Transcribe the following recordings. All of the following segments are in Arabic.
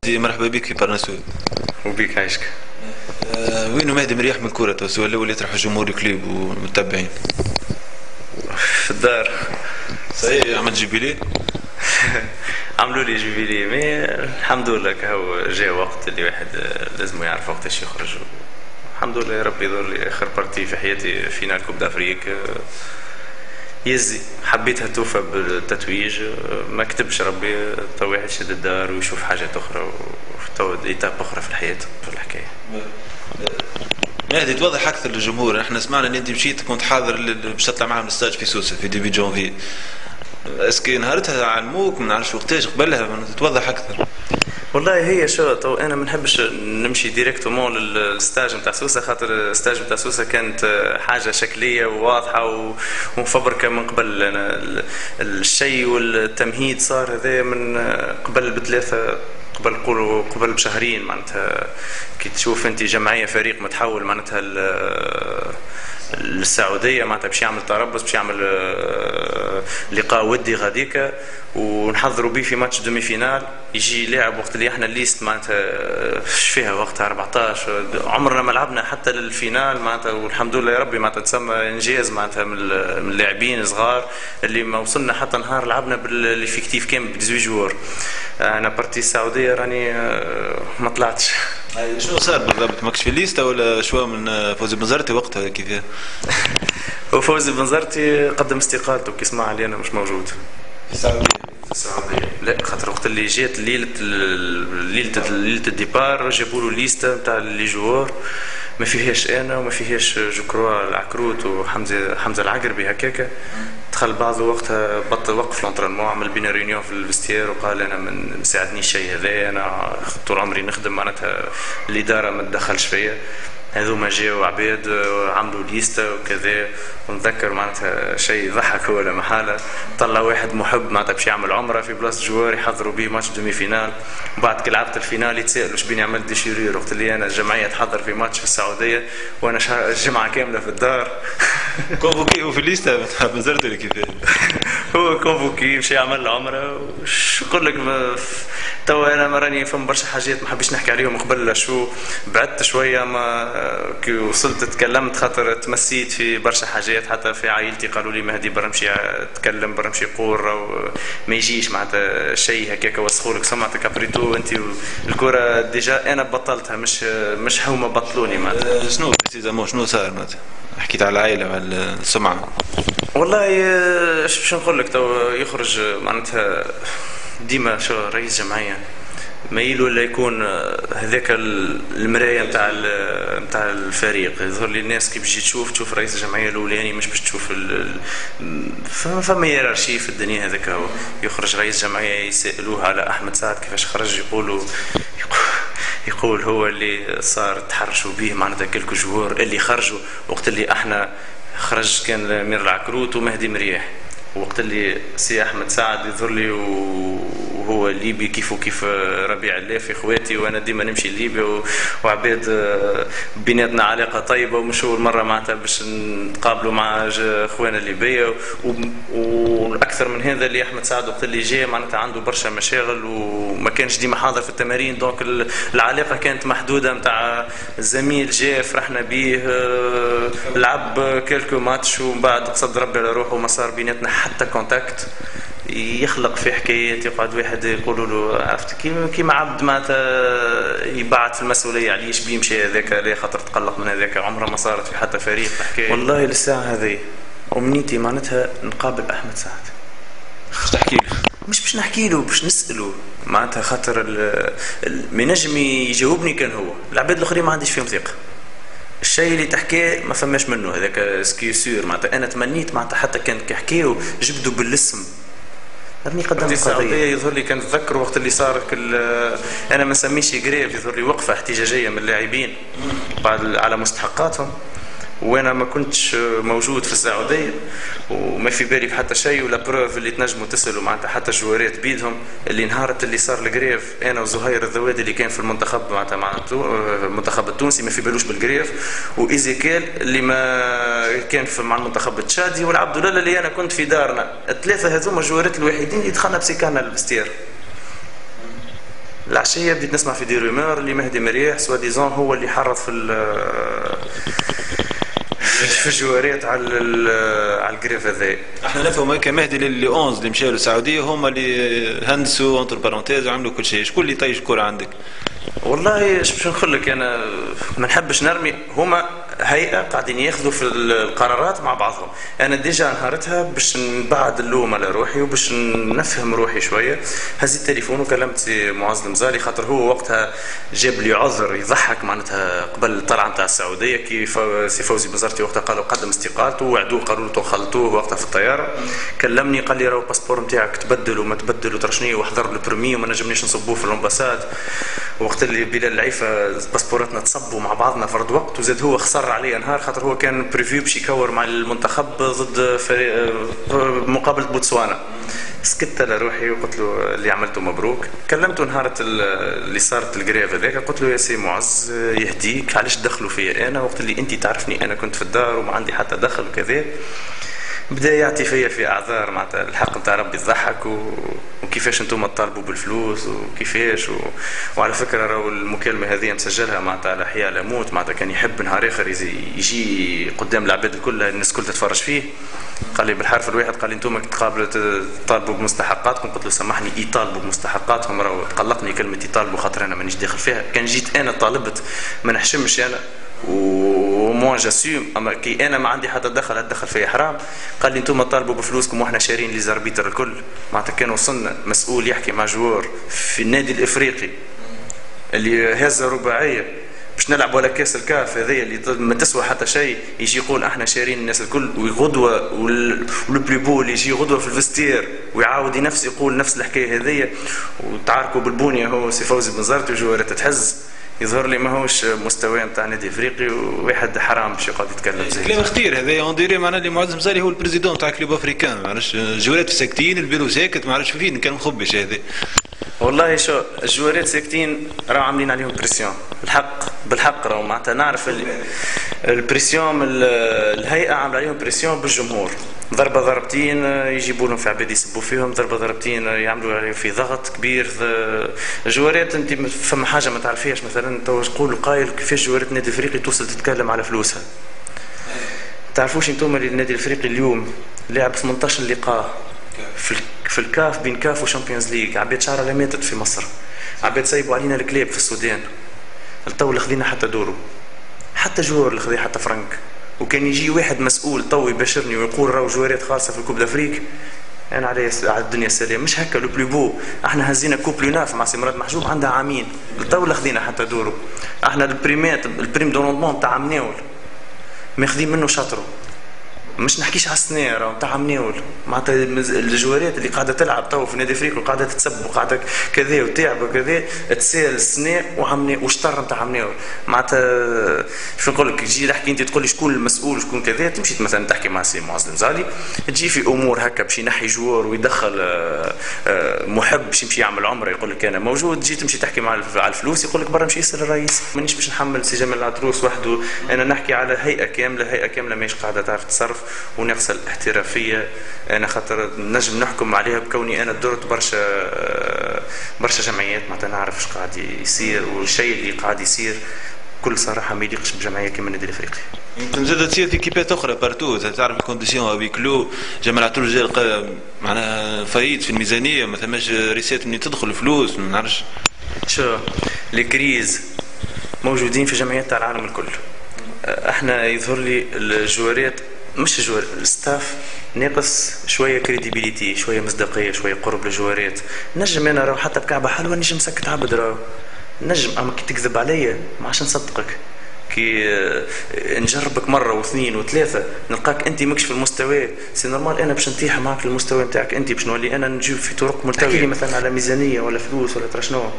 مرحبا بك في برناسول. وبيك عايشك. وينو مهدي مريح من الكرة تو السؤال الأول يطرح جمهور الكليب والمتابعين. في الدار. صحيح عملت جبيلي. عملوا لي جبيلي مي الحمد لله كهو جاء وقت اللي واحد لازم يعرف وقتاش يخرج. الحمد لله يا ربي يظهر لي آخر بارتي في حياتي فينال كوب دافريك يزي حبيتها توفى بالتتويج ما كتبش ربي تو واحد شد الدار ويشوف حاجات أخرى تو إيتاب أخرى في الحياة في الحكاية. مهدي توضح أكثر للجمهور، احنا سمعنا إن أنت مشيت كنت حاضر باش تطلع معهم الستاج في سوسة في ديبي جونفي. اسكي نهارتها علموك ما نعرفش وقتاش قبلها توضح أكثر. والله هي شو تو انا ما نحبش نمشي ديريكتومون للستاج نتاع سوسه خاطر الستاج نتاع سوسه كانت حاجه شكليه وواضحه ومفبركه من قبل. انا الشيء والتمهيد صار هذا من قبل بثلاثه قبل بشهرين معناتها كي تشوف انت جمعيه فريق متحول معناتها للسعوديه معناتها باش يعمل تربص باش يعمل لقاء ودي غاديكا ونحضروا به في ماتش دومي فينال يجي لاعب وقت اللي احنا الليست معناتها فيها وقتها 14 عمرنا ما لعبنا حتى للفينال معناتها والحمد لله يا ربي معناتها تسمى انجاز معناتها من اللاعبين صغار اللي ما وصلنا حتى نهار لعبنا بالافكتيف كامل ب 18 جوار. انا بارتي السعوديه راني ما طلعتش. شنو صار بالضبط ماكش في الليسته ولا شويه من فوزي بنزرتي وقتها كيفاه؟ وفوزي بنزرتي قدم استقالته كي سمع لي انا مش موجود في السعوديه. لا خاطر وقت اللي جات ليله الديبار جابوا له ليسته نتاع لي جوار ما فيهاش انا وما فيهاش جكروا العكروت وحمزه العقربي هكاكا. دخل بعضه وقتها بطل وقف لونترينمون عمل بينا ريونيون في الفستير وقال انا ما مساعدنيش شيء هذا انا طول عمري نخدم معناتها الاداره ما تدخلش فيا. هذوما جاوا عباد عملوا ليستا وكذا ونذكر معناتها شيء ضحك ولا محاله. طلع واحد محب معناتها باش يعمل عمره في بلاصه جوار يحضروا به ماتش دومي فينال وبعد كي لعبت الفينال يتسالوا شبيني عملت ديشيرير وقت اللي انا الجمعيه تحضر في ماتش في السعوديه وانا الجمعه كامله في الدار. كونفوكي هو في الليسته بنزرت ولا كيفاه؟ هو كونفوكي مشى يعمل العمره شو نقول لك تو انا ما راني فهم برشا حاجات ما حبيتش نحكي عليهم قبل شو بعدت شويه ما كي وصلت تكلمت خاطر تمسيت في برشا حاجات حتى في عائلتي قالوا لي مهدي برا مشي تكلم برا مشي قول ما يجيش معناتها شيء هكاك وسخولك سمعتك ابريتو انت الكره ديجا انا بطلتها مش هما بطلوني معناتها. شنو بريسيزامون شنو صار معناتها؟ حكيت على العائله وعلى السمعه. والله ايش باش نقول لك تو يخرج معناتها ديما شو رئيس جمعيه مايل ولا يكون هذاك المرايه نتاع الفريق. يظهر لي الناس كي بتجي تشوف رئيس الجمعيه الاولاني مش باش تشوف فما يرارشي في الدنيا. هذاك هو يخرج رئيس جمعيه يسالوه على احمد سعد كيفاش خرج يقول هو اللي صار تحرشوا به معناتها كلكو جوار اللي خرجوا وقت اللي احنا خرج كان مير العكروت ومهدي مرياح وقت اللي سي احمد سعد يظهر لي وهو ليبي كيف ربيع اللافي اخواتي وانا ديما نمشي لليبيا وعباد بيناتنا علاقه طيبه ومش اول مره معناتها باش نتقابلوا مع اخوانا الليبيه والاكثر من هذا اللي احمد سعد وقت اللي جاء معناتها عنده برشا مشاغل وما كانش ديما حاضر في التمارين دونك العلاقه كانت محدوده نتاع الزميل جاء فرحنا به لعب كلكو ماتش ومن بعد قصد ربي على روحه وما صار بيناتنا حتى كونتاكت. يخلق في حكايات يقعد واحد يقولوا له عرفت كيما عبد معناتها يبعث المسؤوليه عليه ايش بيمشي هذاك لا خاطر تقلق من هذاك عمره ما صارت في حتى فريق حكايه. والله للساعه هذه امنيتي معناتها نقابل احمد سعد. باش تحكي له؟ مش باش نحكي له باش نساله معناتها خاطر من نجم يجاوبني كان هو العباد الاخرين ما عنديش فيهم ثقه. الشيء اللي تحكيه ما فماش منه هذاك سكي سور معناتها انا تمنيت معناتها حتى كان كيحكيو جبدوا بالاسم. راني قدام القضيه يظهر لي كان تذكر وقت اللي صار انا ما نسميش جريف يظهر لي وقفه احتجاجيه من اللاعبين بعد على مستحقاتهم وانا ما كنتش موجود في السعوديه وما في بالي بحتى شيء ولا بروف اللي تنجموا تسالوا معناتها حتى جوارات بيدهم اللي نهارت اللي صار الجريف انا وزهير الذوادي اللي كان في المنتخب معناتها مع المنتخب التونسي ما في بالوش بالجريف وايزيكيل اللي ما كان مع المنتخب التشادي والعبد الله اللي انا كنت في دارنا الثلاثه هذوما جوارات الوحيدين اللي دخلنا بسيكانا للفستير. العشيه بديت نسمع في دي رومور اللي مهدي مريح سوا ديزون هو اللي حرض في الجواريات على الكريف هذا. احنا نفهم هيك مهدي اللي 11 اللي مشاو للسعوديه هما اللي هندسوا انتر بارونتيز وعملوا كل شيء. شكون اللي طيش الكره عندك؟ والله باش نقول لك انا ما نحبش نرمي، هما هيئه قاعدين ياخذوا في القرارات مع بعضهم. انا ديجا نهارتها باش نبعد اللوم على روحي وباش نفهم روحي شويه هزيت التليفون وكلمت معز المزالي، خاطر هو وقتها جاب لي عذر يضحك معناتها قبل الطلعه نتاع السعوديه كي سي فوزي بنزرتي وقتها قالوا قدم استقالته ووعدوه قالوا له خلطوه وقتها في الطياره. كلمني قال لي راهو الباسبور نتاعك تبدل وما تبدل وترشني واحضر البرمي وما نجمنيش نصبوه في الامباساد. وقت اللي بلال العيفه باسبوراتنا تصبوا مع بعضنا فرد وقت، وزاد هو خسر عليه نهار خاطر هو كان بريفيو باش يكور مع المنتخب ضد فريق مقابله بوتسوانا. سكت على روحي وقلت له اللي عملته مبروك. كلمته نهارة اللي صارت الجريف هذاك قلت له يا سي معز يهديك علاش دخلوا فيا انا وقت اللي انت تعرفني انا كنت في الدار وما عندي حتى دخل وكذا. بدا يعطي فيا في اعذار معناتها الحق نتاع ربي يضحك وكيفاش انتم تطالبوا بالفلوس وكيفاش وعلى فكره راهو المكالمه هذه مسجلها معناتها على حياه لا موت، معناتها كان يحب نهار اخر يجي قدام العباد الكل الناس الكل تتفرج فيه. قال لي بالحرف الواحد قال لي انتم تقابلوا تطالبوا بمستحقاتكم. قلت له سامحني يطالبوا بمستحقاتهم، راهو تقلقني كلمه يطالبوا خاطر انا مانيش داخل فيها. كان جيت انا طالبت ما نحشمش انا وموا جاسيوم، اما كي انا ما عندي حتى دخل اتدخل فيا حرام. قال لي انتم طالبوا بفلوسكم واحنا شارين لي زاربيتر الكل. معناتها كان وصلنا مسؤول يحكي مع جوار في النادي الافريقي اللي هز رباعيه باش نلعب ولا كاس الكاف هذه اللي ما تسوى حتى شيء، يجي يقول احنا شارين الناس الكل وغدوه والبليبو اللي يجي غدوه في الفستير ويعاود نفس يقول نفس الحكايه هذه وتعاركوا بالبنيه هو سي فوزي بنزرتي وجوارات تحز. يظهر لي ماهوش مستوى نتاع نادي افريقي وواحد حرام باش يقعد يتكلم زي كلام خطير هذا. اون ديري معناها اللي معز مزالي هو البريزيدون تاع كلوب افريكان، ما عرفش الجوارات ساكتين البيرو ساكت، ما عرفش فين كان مخبش هذا. والله شو الجوارات ساكتين راهو عاملين عليهم بريسيون الحق بالحق، راهو معناتها نعرف البريسيون الهيئه عامله عليهم بريسيون بالجمهور. ضربه ضربتين يجيبوا لهم في عباد يسبوا فيهم، ضربه ضربتين يعملوا عليهم في ضغط كبير. الجوارات انت فما حاجه ما تعرفيهاش، مثلا تو تقول قايل كيفاش جوارات النادي الافريقي توصل تتكلم على فلوسها. تعرفوش انتم اللي النادي الافريقي اليوم لعب 18 لقاء في الكاف بين كاف وشامبيونز ليج، عباد شعرها لا ماتت في مصر، عباد سايبوا علينا الكلاب في السودان. التو اللي خذينا حتى دورو حتى جوار اللي خذي حتى فرنك. وكان يجي واحد مسؤول تو يباشرني ويقول راهو جوارات خالصه في الكوب دافريك، انا على الدنيا السلام. مش هكا لو بلو بو، احنا هزينا كوب لوناف مع سي مراد محجوب عندها عامين، التو اللي خذينا حتى دورو. احنا البريم دوروندمون تاع مناول ماخذين منه شطره، مش نحكيش على السنه راهو تاع مناول. معناتها الجوارات اللي قاعده تلعب تو في نادي افريقيا وقاعده تتسب وقاعده كذا وتعب وكذا تسال السنه وعمني وشطر نتاع مناول. معناتها شو نقول لك، تجي تحكي انت تقول لي شكون المسؤول شكون كذا، تمشي مثلا تحكي مع سي معز المزالي تجي في امور هكا باش ينحي جوار ويدخل محب باش يمشي يعمل عمره يقول لك انا موجود، تجي تمشي تحكي مع على الفلوس يقول لك برا مشي يسال الرئيس. مانيش باش نحمل سي جمال العطروس وحده، انا نحكي على هيئه كامله ماهيش قاعده تعرف تصرف وناقصه الاحترافيه. انا خاطر نجم نحكم عليها بكوني انا درت برشا جمعيات معناتها نعرف اش قاعد يصير، والشيء اللي قاعد يصير بكل صراحه ما يليقش بجمعيه كيما النادي الافريقي. يمكن زاد تصير في كيبات اخرى بارتو، تعرف الكونديسيون افي كلو. جمال عطروس جا معناها فايت في الميزانيه، ما ثماش ريسات منين تدخل فلوس، ما نعرفش. شو لي كريز موجودين في جمعيات تاع العالم الكل. احنا يظهر لي الجوارات مش الجوار الستاف ناقص شويه كريديبيليتي، شويه مصداقيه، شويه قرب للجوارات. نجم انا راهو حتى بكعبه حلوه نجم مسكت عبد راهو نجم، اما كي تكذب عليا ما عادش نصدقك. كي نجربك مره واثنين وثلاثه نلقاك انت ماكش في المستوى، سي نورمال انا باش نطيح معاك للمستوى نتاعك انت، باش نولي انا نجيب في طرق ملتويه. تحكي لي مثلا على ميزانيه ولا فلوس ولا ترى شنو.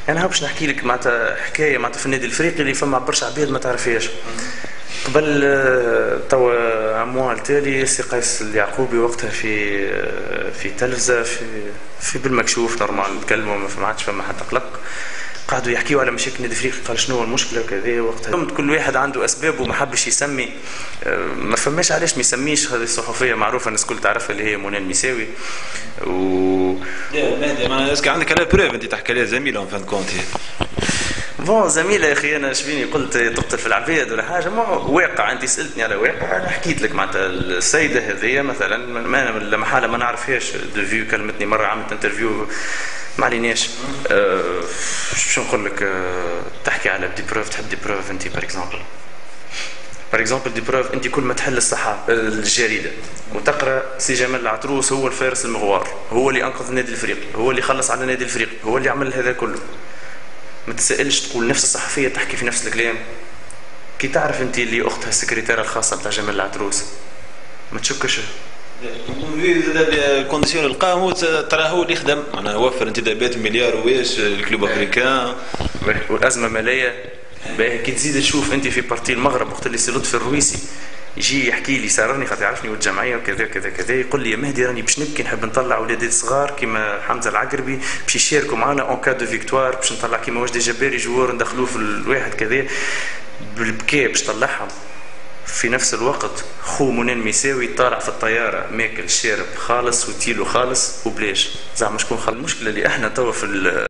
انا باش نحكي لك معناتها حكايه معناتها في النادي الافريقي اللي فما برشا عباد ما تعرفهاش. قبل توا اموال تالي سي قيس اليعقوبي وقتها في تلفزه في بالمكشوف نورمال نتكلموا ما عادش فما حتى قلق. قعدوا يحكيوا على مشاكل نادي افريقيا، قال شنو هو المشكله وكذا. وقتها كل واحد عنده اسباب وما حبش يسمي، ما فماش علاش ما يسميش. هذه الصحفيه معروفه الناس الكل تعرفها اللي هي منى المساوي. اسكي عندك على بروف انت تحكي عليها زميله اون فان كونت؟ بون زميله يا اخي، انا شبيني قلت تقتل في العباد ولا حاجه؟ ما واقع، انت سالتني على واقع، انا حكيت لك. معناتها السيده هذه مثلا ما لما حاله ما نعرفهاش، دو فيو كلمتني مره، عملت انترفيو ما عليناش. شو نقول لك، تحكي على دي بروف، تحب دي بروف انت بار اكزومبل دي بروف، انت كل ما تحل الجريده وتقرا سي جمال العطروس هو الفارس المغوار، هو اللي انقذ النادي الافريقي، هو اللي خلص على النادي الافريقي، هو اللي عمل هذا كله، ما تسالش تقول نفس الصحفيه تحكي في نفس الكلام. كي تعرف انت اللي اختها السكرتيره الخاصه بتاع جمال العطروس ما تشكش. الكونديسيون القام ترى هو اللي يخدم، انا وفر انتدابات مليار واش الكلوب افريكان والازمه ماليه. كي تزيد تشوف انت في بارتي المغرب وقت اللي سي لطفي الرويسي يجي يحكي لي، سارني خاطر يعرفني والجمعيه وكذا كذا كذا، يقول لي يا مهدي راني باش نبكي، نحب نطلع ولادي صغار كيما حمزه العقربي باش يشاركوا معنا اون كا دو فيكتوار، باش نطلع كيما وجدي جباري جوار ندخلوه في الواحد كذا بالبكاء باش طلعهم. في نفس الوقت خو منى المساوي طالع في الطياره ماكل شارب خالص وتيلو خالص وبلاش، زعما شكون خل المشكله اللي احنا توا في